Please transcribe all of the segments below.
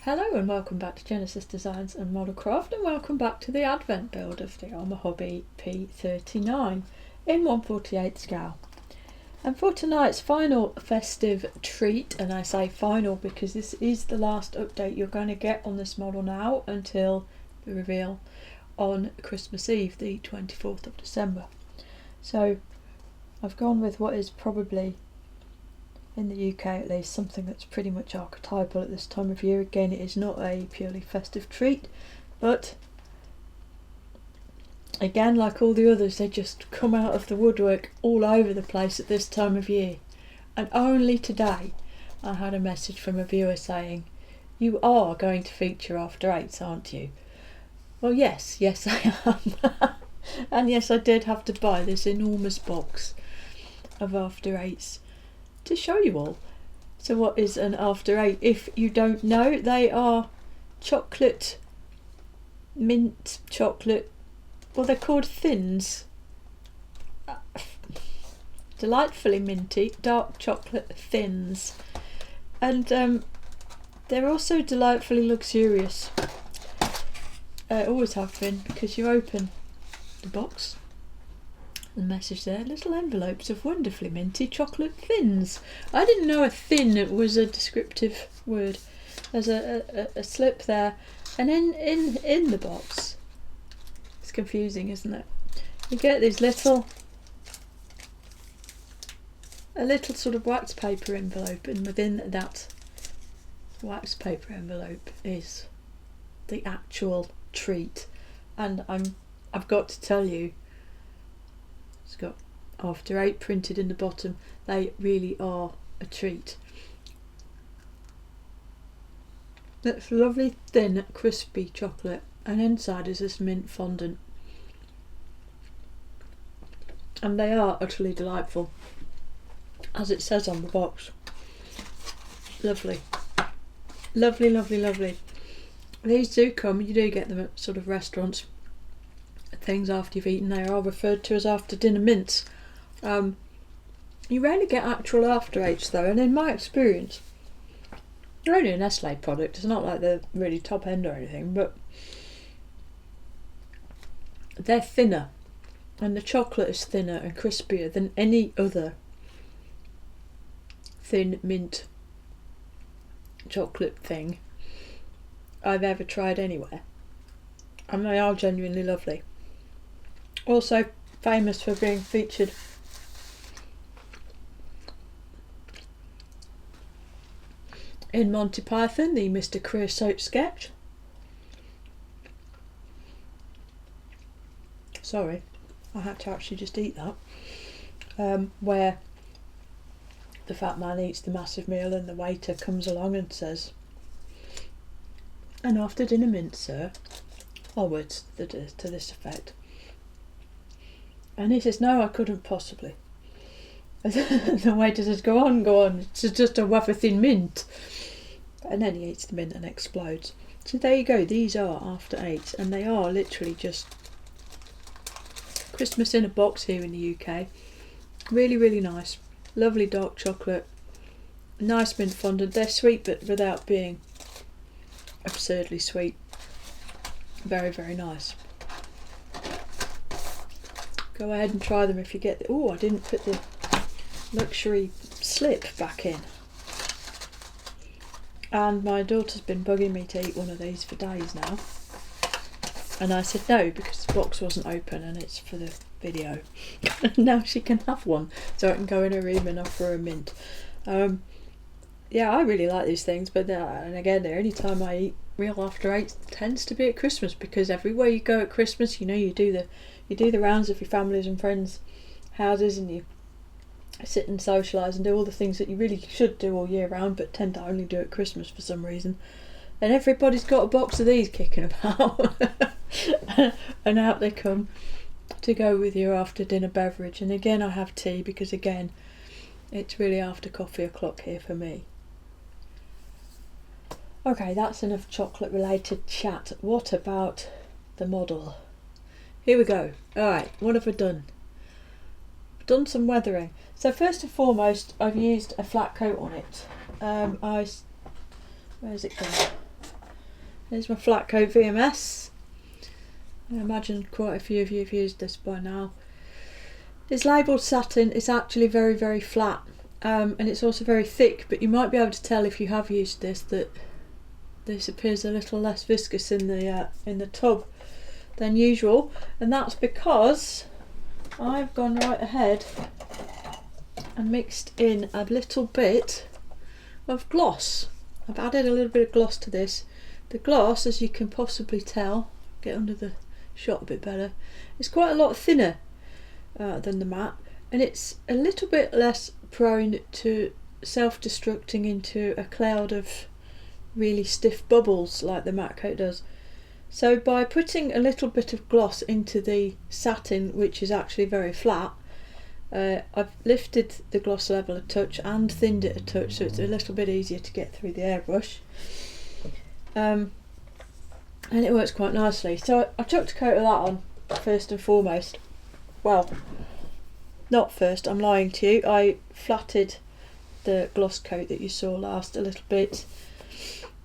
Hello and welcome back to Genesis Designs and Modelcraft, and welcome back to the Advent build of the Arma Hobby P-39 in 1/48 scale. And for tonight's final festive treat, and I say final because this is the last update you're going to get on this model now until the reveal on Christmas Eve, the 24th of December. So I've gone with what is probably, in the UK at least, something that's pretty much archetypal at this time of year. Again, it is not a purely festive treat, but again, like all the others, they just come out of the woodwork all over the place at this time of year. And only today I had a message from a viewer saying, "You are going to feature After Eights, aren't you?" Well, yes I am. And yes, I did have to buy this enormous box of After Eights to show you all. So what is an After Eight? If you don't know, they are chocolate, mint chocolate, well, they're called thins. Delightfully minty, dark chocolate thins. And they're also delightfully luxurious. Always have been, because you open the box, the message there, little envelopes of wonderfully minty chocolate thins. I didn't know a thin was a descriptive word. There's a slip there, and in the box, it's confusing, isn't it? You get these a little sort of wax paper envelope, and within that wax paper envelope is the actual treat. And I've got to tell you, it's got After Eight printed in the bottom. They really are a treat. It's lovely, thin, crispy chocolate, and inside is this mint fondant. And they are utterly delightful, as it says on the box. Lovely. Lovely, lovely, lovely. These do come, you do get them at sort of restaurants, things after you've eaten. They are referred to as after dinner mints. You rarely get actual After Eights though, and in my experience, they're only a Nestle product. It's not like they're really top end or anything, but they're thinner, and the chocolate is thinner and crispier than any other thin mint chocolate thing I've ever tried anywhere, and they are genuinely lovely. Also famous for being featured in Monty Python, the Mr. Creosote sketch. Sorry, I had to actually just eat that. Where the fat man eats the massive meal and the waiter comes along and says, "An after dinner mint, sir," or words to this effect. And he says, "No, I couldn't possibly." The waiter says, go on, it's just a wafer thin mint." And then he eats the mint and explodes. So there you go, these are After Eights, and they are literally just Christmas in a box here in the UK. Really, really nice. Lovely dark chocolate, nice mint fondant. They're sweet, but without being absurdly sweet. Very, very nice. Go ahead and try them if you get I didn't put the luxury slip back in. And my daughter's been bugging me to eat one of these for days now. And I said no, because the box wasn't open and it's for the video. Now she can have one, so I can go in her room and offer her a mint. Yeah, I really like these things, but and again, the only time I eat real After Eight tends to be at Christmas, because everywhere you go at Christmas, you know, you do the rounds of your families and friends' houses, and you sit and socialise and do all the things that you really should do all year round, but tend to only do at Christmas for some reason. And everybody's got a box of these kicking about, and out they come to go with your after dinner beverage. And again, I have tea, because again, it's really after coffee o'clock here for me. Okay, that's enough chocolate related chat. What about the model? Here we go. Alright, what have I done? I've done some weathering. So first and foremost, I've used a flat coat on it. Where's it gone? Here's my flat coat VMS. I imagine quite a few of you have used this by now. It's labelled satin. It's actually very, very flat, and it's also very thick, but you might be able to tell if you have used this that this appears a little less viscous in the tub than usual, and that's because I've gone right ahead and mixed in a little bit of gloss. I've added a little bit of gloss to this. The gloss, as you can possibly tell, get under the shot a bit better, it's quite a lot thinner than the matte, and it's a little bit less prone to self-destructing into a cloud of really stiff bubbles like the matte coat does. So by putting a little bit of gloss into the satin, which is actually very flat, I've lifted the gloss level a touch and thinned it a touch, so it's a little bit easier to get through the airbrush, and it works quite nicely. So I chucked a coat of that on first and foremost. Well, not first, I'm lying to you. I flatted the gloss coat that you saw last a little bit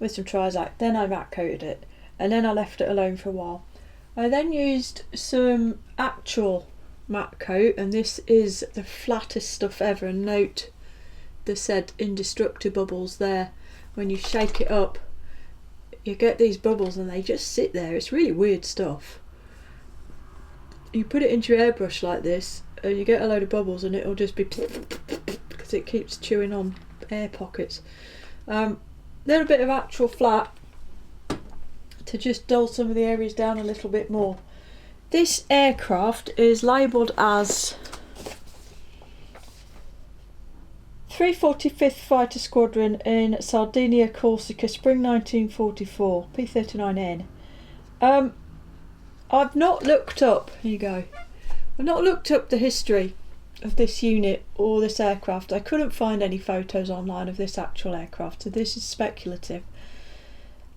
with some Trizac, then I matte coated it, and then I left it alone for a while. I then used some actual matte coat, and this is the flattest stuff ever, and note the said indestructible bubbles there. When you shake it up, you get these bubbles and they just sit there. It's really weird stuff. You put it into your airbrush like this and you get a load of bubbles, and it'll just be because it keeps chewing on air pockets. Little bit of actual flat to just dull some of the areas down a little bit more. This aircraft is labelled as 345th Fighter Squadron in Sardinia, Corsica, Spring 1944, P-39N. I've not looked up, here you go, I've not looked up the history of this unit or this aircraft. I couldn't find any photos online of this actual aircraft, so this is speculative.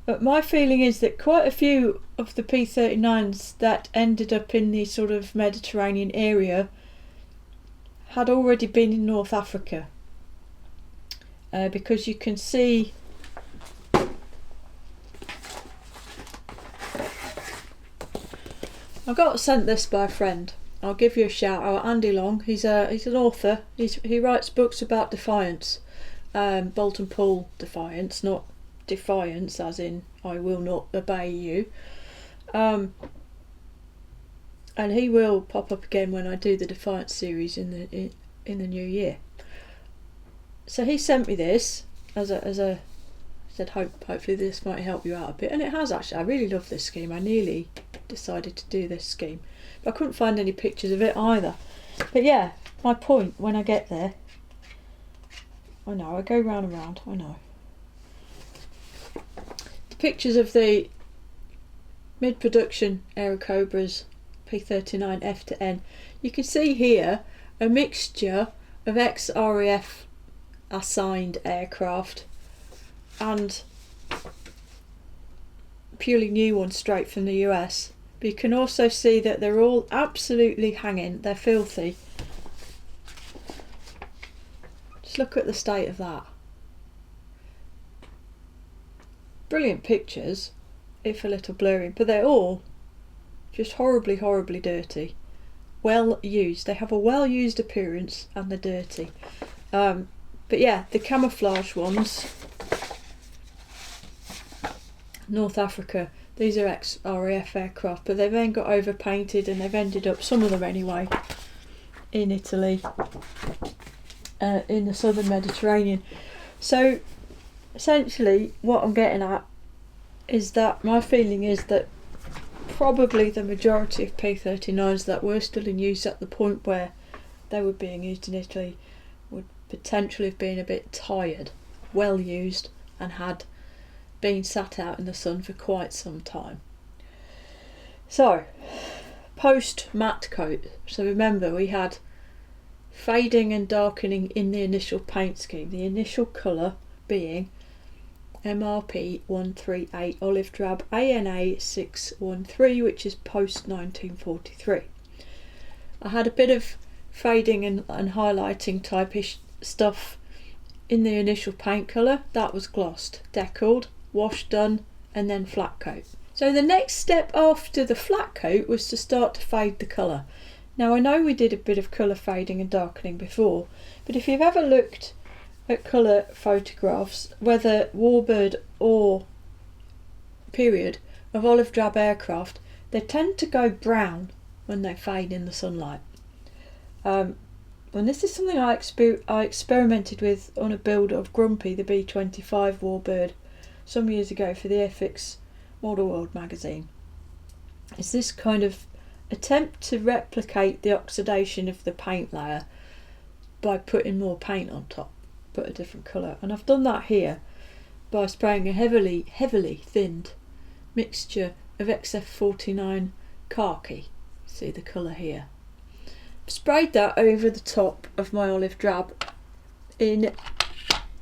But my feeling is that quite a few of the P-39s that ended up in the sort of Mediterranean area had already been in North Africa. Because you can see I got sent this by a friend. I'll give you a shout out, Andy Long. He's an author. He writes books about defiance, bolt and pull defiance, not defiance as in I will not obey you. And he will pop up again when I do the Defiance series in the new year. So he sent me this as a said hopefully this might help you out a bit, and it has actually. I really love this scheme. I nearly decided to do this scheme, but I couldn't find any pictures of it either. But yeah, my point when I get there, I know I go round and round, I know. The pictures of the mid-production Aerocobras P-39 F to N, you can see here a mixture of ex-RAF assigned aircraft and purely new ones straight from the US. But you can also see that they're all absolutely hanging. They're filthy. Just look at the state of that. Brilliant pictures, if a little blurry, but they're all just horribly, horribly dirty. Well used. They have a well used appearance and they're dirty. But yeah, the camouflage ones, North Africa, these are ex-RAF aircraft, but they've then got overpainted and they've ended up, some of them anyway, in Italy, in the southern Mediterranean. So essentially what I'm getting at is that my feeling is that probably the majority of P-39s that were still in use at the point where they were being used in Italy would potentially have been a bit tired, well used, and had been sat out in the sun for quite some time. So, post matte coat. So remember, we had fading and darkening in the initial paint scheme. The initial colour being MRP 138 olive drab ANA 613, which is post 1943. I had a bit of fading and highlighting type-ish stuff in the initial paint colour. That was glossed, deckled, wash done, and then flat coat. So the next step after the flat coat was to start to fade the colour. Now I know we did a bit of colour fading and darkening before, but if you've ever looked at colour photographs, whether warbird or period, of olive drab aircraft, they tend to go brown when they fade in the sunlight. And this is something I experimented with on a build of Grumpy, the B-25 warbird, some years ago for the FX Model World magazine. It's this kind of attempt to replicate the oxidation of the paint layer by putting more paint on top, put a different colour. And I've done that here by spraying a heavily thinned mixture of XF-49 khaki. See the colour here. I've sprayed that over the top of my olive drab in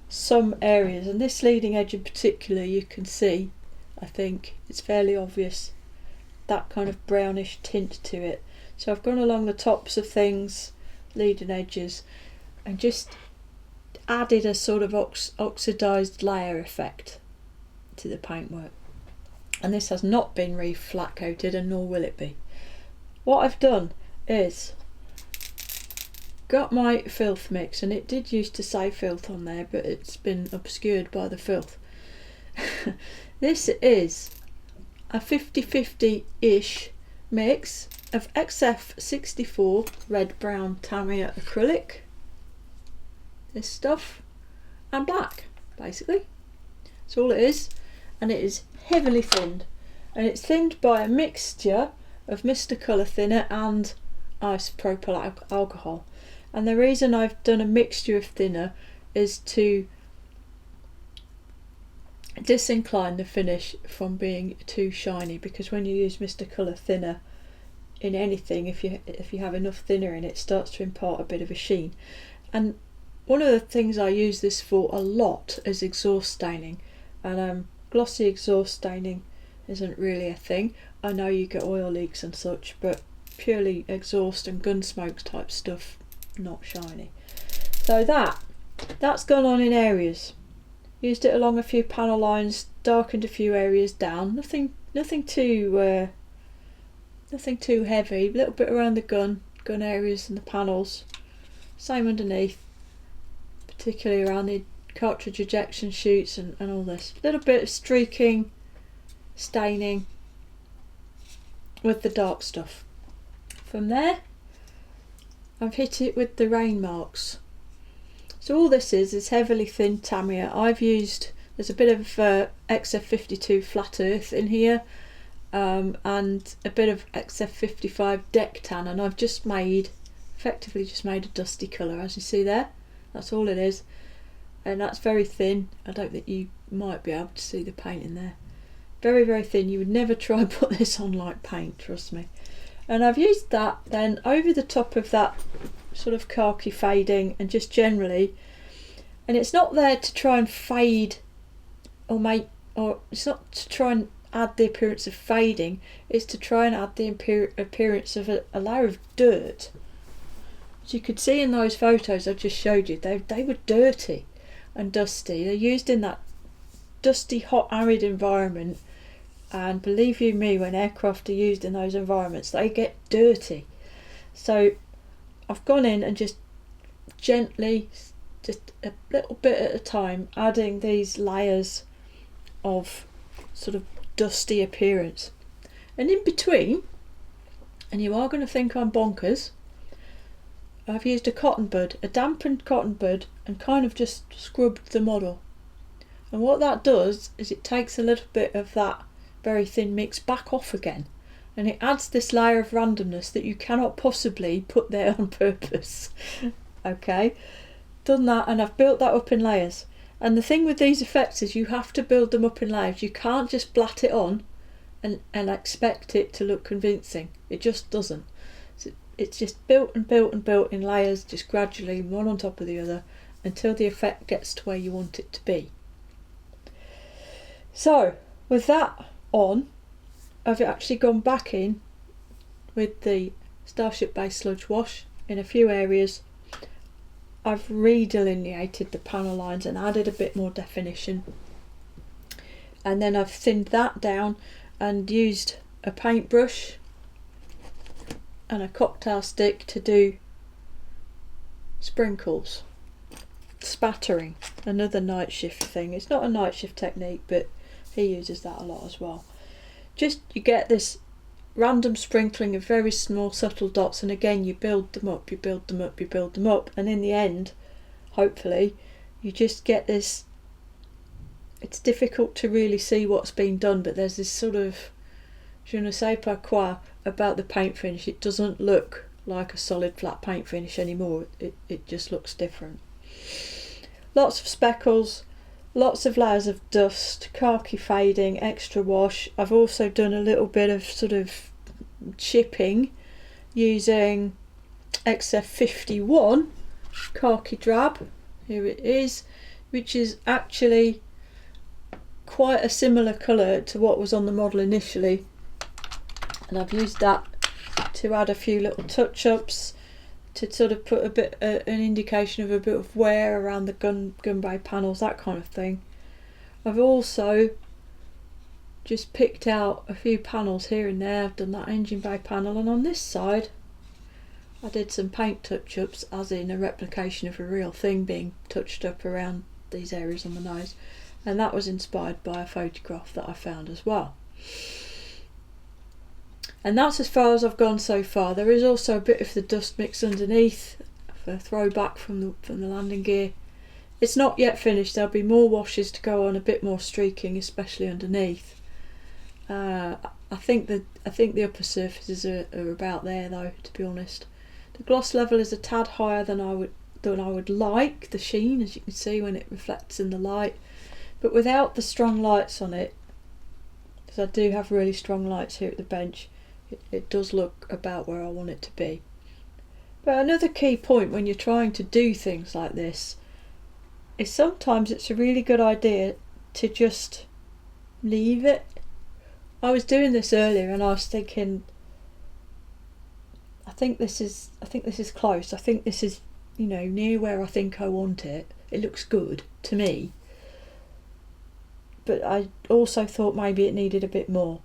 some areas, and this leading edge in particular, you can see, I think it's fairly obvious, that kind of brownish tint to it. So I've gone along the tops of things, leading edges, and just added a sort of oxidised layer effect to the paintwork. And this has not been re-flat coated, and nor will it be. What I've done is got my filth mix, and it did used to say filth on there, but it's been obscured by the filth. This is a 50-50-ish mix of XF-64 red brown Tamiya acrylic, this stuff, and black, basically. That's all it is, and it is heavily thinned, and it's thinned by a mixture of Mr. Colour Thinner and isopropyl alcohol. And the reason I've done a mixture of thinner is to disincline the finish from being too shiny, because when you use Mr. Colour Thinner in anything, if you have enough thinner in it, it starts to impart a bit of a sheen. And one of the things I use this for a lot is exhaust staining, and glossy exhaust staining isn't really a thing. I know you get oil leaks and such, but purely exhaust and gun smoke type stuff, not shiny. So that's gone on in areas. Used it along a few panel lines, darkened a few areas down. Nothing too heavy. A little bit around the gun areas and the panels. Same underneath, particularly around the cartridge ejection chutes and all this. A little bit of streaking, staining with the dark stuff. From there, I've hit it with the rain marks. So all this is heavily thin Tamiya. I've used, there's a bit of XF-52 flat earth in here, and a bit of XF-55 deck tan, and I've effectively just made a dusty colour, as you see there. That's all it is, and that's very thin. I don't think you might be able to see the paint in there. Very, very thin. You would never try and put this on like paint, trust me. And I've used that then over the top of that sort of khaki fading, and just generally, and it's not there to try and fade or it's not to try and add the appearance of fading, it's to try and add the appearance of a layer of dirt. As you could see in those photos I just showed you, they were dirty and dusty. They're used in that dusty, hot, arid environment, and believe you me, when aircraft are used in those environments, they get dirty. So I've gone in and just gently, just a little bit at a time, adding these layers of sort of dusty appearance. And in between, and you are going to think I'm bonkers, I've used a cotton bud, a dampened cotton bud, and kind of just scrubbed the model. And what that does is it takes a little bit of that very thin mix back off again, and it adds this layer of randomness that you cannot possibly put there on purpose. Okay, done that, and I've built that up in layers. And the thing with these effects is you have to build them up in layers. You can't just blat it on and expect it to look convincing. It just doesn't. So it's just built and built and built in layers, just gradually, one on top of the other, until the effect gets to where you want it to be. So with that on, I've actually gone back in with the Starship Base Sludge Wash in a few areas. I've redelineated the panel lines and added a bit more definition, and then I've thinned that down and used a paintbrush and a cocktail stick to do sprinkles, spattering, another night shift thing. It's not a night shift technique, but he uses that a lot as well. Just, you get this random sprinkling of very small subtle dots, and again you build them up, you build them up, you build them up, and in the end, hopefully, you just get this. It's difficult to really see what's been done, but there's this sort of je ne sais pas quoi about the paint finish. It doesn't look like a solid flat paint finish anymore. It just looks different. Lots of speckles, lots of layers of dust, khaki fading, extra wash. I've also done a little bit of sort of chipping using XF51 khaki drab. Here it is, which is actually quite a similar colour to what was on the model initially, and I've used that to add a few little touch-ups to sort of put a bit an indication of a bit of wear around the gun bay panels, that kind of thing. I've also just picked out a few panels here and there. I've done that engine bay panel, and on this side I did some paint touch-ups, as in a replication of a real thing being touched up around these areas on the nose, and that was inspired by a photograph that I found as well. And that's as far as I've gone so far. There is also a bit of the dust mix underneath for throwback from the landing gear. It's not yet finished. There'll be more washes to go on, a bit more streaking, especially underneath. I think the upper surfaces are about there though, to be honest. The gloss level is a tad higher than I would like, the sheen, as you can see when it reflects in the light. But without the strong lights on it, because I do have really strong lights here at the bench, it does look about where I want it to be. But another key point when you're trying to do things like this is sometimes it's a really good idea to just leave it. I was doing this earlier and I was thinking, I think this is close. I think this is, near where I think I want it. It looks good to me. But I also thought maybe it needed a bit more.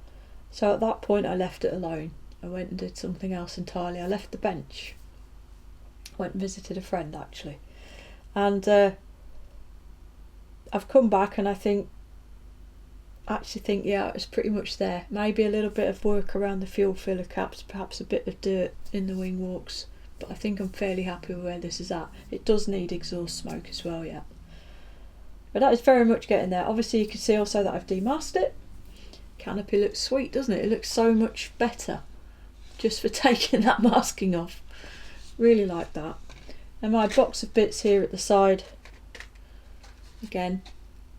So at that point I left it alone. I went and did something else entirely. I left the bench. Went and visited a friend actually. And I've come back and I actually think yeah, it was pretty much there. Maybe a little bit of work around the fuel filler caps, perhaps a bit of dirt in the wing walks. But I think I'm fairly happy with where this is at. It does need exhaust smoke as well yet. But that is very much getting there. Obviously you can see also that I've demasked it. Canopy looks sweet, doesn't it? It looks so much better just for taking that masking off. Really like that. And my box of bits here at the side, again,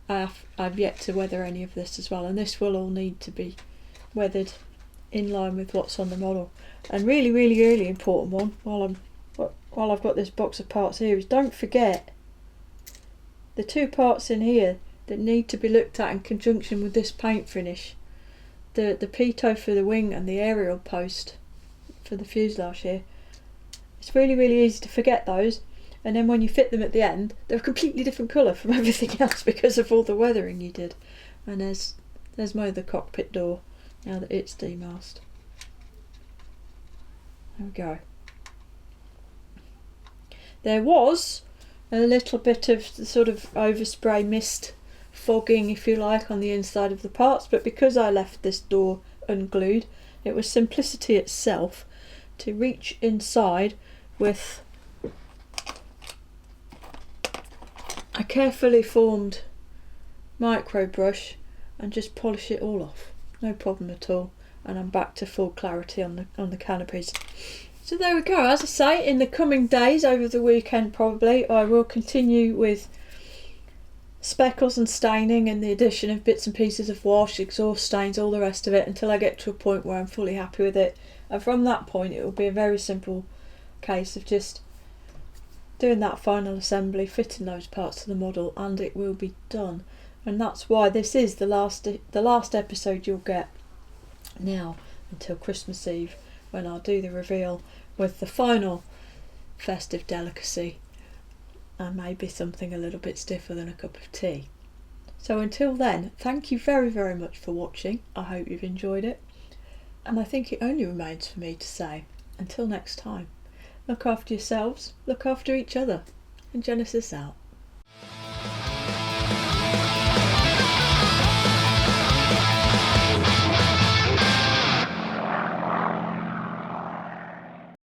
I've yet to weather any of this as well, and this will all need to be weathered in line with what's on the model. And really, really, really important one while I've got this box of parts here is don't forget the two parts in here that need to be looked at in conjunction with this paint finish. The pitot for the wing and the aerial post for the fuselage here. It's really, really easy to forget those, and then when you fit them at the end, they're a completely different colour from everything else because of all the weathering you did. And there's my other cockpit door now that it's demasked. There we go. There was a little bit of the sort of overspray mist fogging, if you like, on the inside of the parts, but because I left this door unglued, it was simplicity itself to reach inside with a carefully formed micro brush and just polish it all off. No problem at all, and I'm back to full clarity on the canopies. So there we go. As I say, in the coming days, over the weekend probably, I will continue with speckles and staining and the addition of bits and pieces of wash, exhaust stains, all the rest of it, until I get to a point where I'm fully happy with it. And from that point it will be a very simple case of just doing that final assembly, fitting those parts to the model, and it will be done. And that's why this is the last episode you'll get now until Christmas Eve, when I'll do the reveal with the final festive delicacy, and maybe something a little bit stiffer than a cup of tea. So until then, thank you very, very much for watching. I hope you've enjoyed it. And I think it only remains for me to say, until next time, look after yourselves, look after each other, and Genesis out.